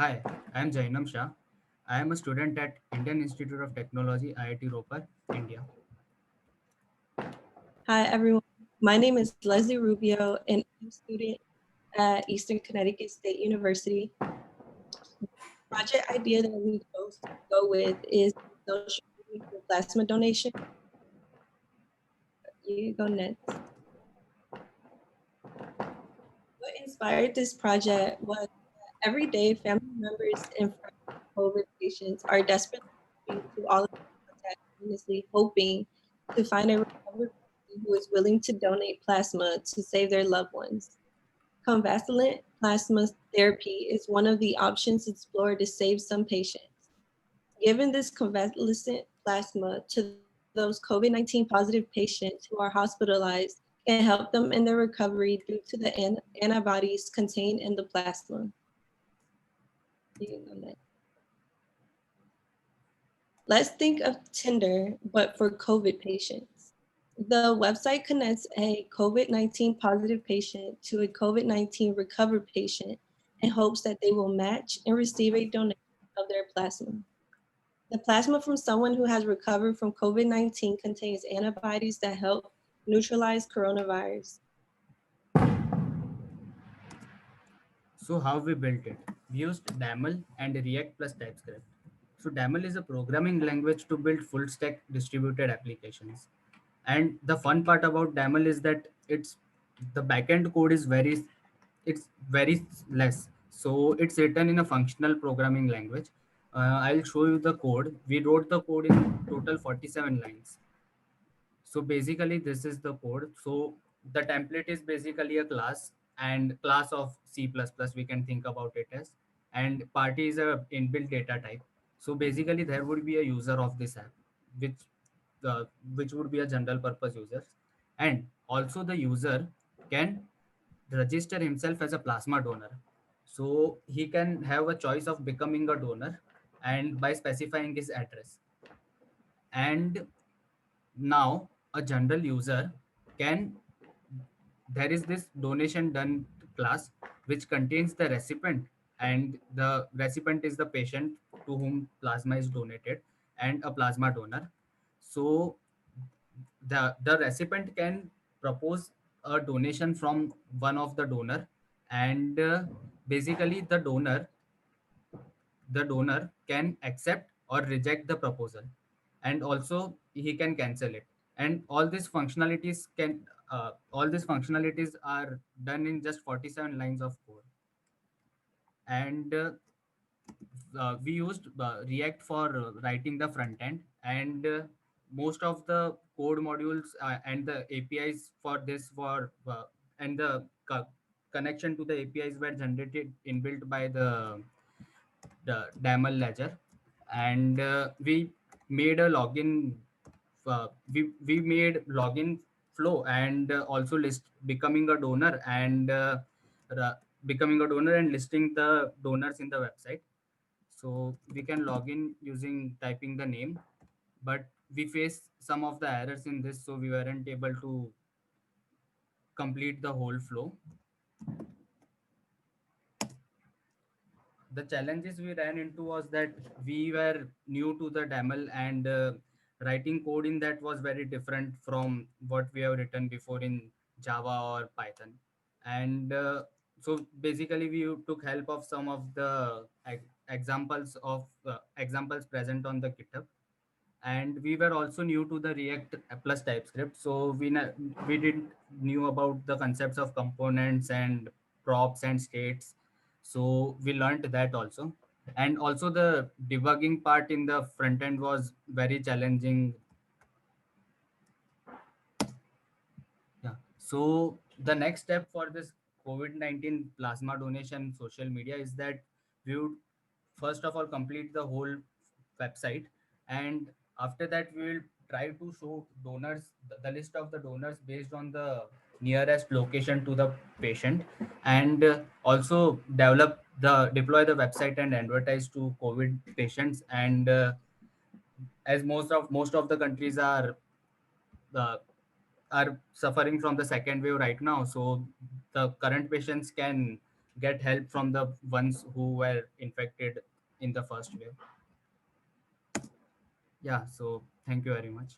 Hi, I am Jainam Shah. I am a student at Indian Institute of Technology, IIT Ropar, India. Hi, everyone. My name is Leslie Rubio, and I'm a student at Eastern Connecticut State University. Project idea that we chose to go with is social media for plasma donation. You go next. What inspired this project was that every day family members and friends of COVID patients are desperately looking to all of contact, earnestly hoping to find a recovered person who is willing to donate plasma to save their loved ones. Convalescent plasma therapy is one of the options explored to save some patients. Giving this convalescent plasma to those COVID-19 positive patients who are hospitalized can help them in their recovery due to the antibodies contained in the plasma. You can go next. Let's think of Tinder, but for COVID patients. The website connects a COVID 19 positive patient to a COVID 19 recovered patient in hopes that they will match and receive a donation of their plasma. The plasma from someone who has recovered from COVID 19 contains antibodies that help neutralize coronavirus. So, how we built it? We used DAML and React plus TypeScript. So, DAML is a programming language to build full stack distributed applications. And the fun part about DAML is that the backend code is very less. So, it's written in a functional programming language. I'll show you the code. We wrote the code in total 47 lines. So basically this is the code. So the template is basically a class, and class of C++ we can think about it as, and party is a inbuilt data type. So basically there would be a user of this app, which which would be a general purpose user, and also the user can register himself as a plasma donor. So he can have a choice of becoming a donor, and by specifying his address. And now a general user can there is this donation done class which contains the recipient, and the recipient is the patient to whom plasma is donated and a plasma donor. So the recipient can propose a donation from one of the donor, and basically the donor can accept or reject the proposal, and also he can cancel it. And all these functionalities are done in just 47 lines of code. And we used React for writing the front end, and most of the code modules and the APIs for this for and the connection to the APIs were generated inbuilt by the DAML ledger. And we made a login. We made login flow, and also list becoming a donor, and ra- becoming a donor and listing the donors in the website. So we can log in using typing the name, but we faced some of the errors in this, so we weren't able to complete the whole flow. The challenges we ran into was that we were new to the DAML, and writing code in that was very different from what we have written before in Java or Python. And so basically we took help of some of the examples present on the GitHub. And we were also new to the React plus TypeScript, so we didn't knew about the concepts of components and props and states. So we learned that also. And also the debugging part in the front end was very challenging. Yeah. So the next step for this COVID-19 plasma donation social media is that we would first of all complete the whole website, and after that we will try to show donors the list of the donors based on the nearest location to the patient, and also deploy the website and advertise to COVID patients. And as most of the countries uh, are suffering from the second wave right now, so the current patients can get help from the ones who were infected in the first wave. Yeah, so thank you very much.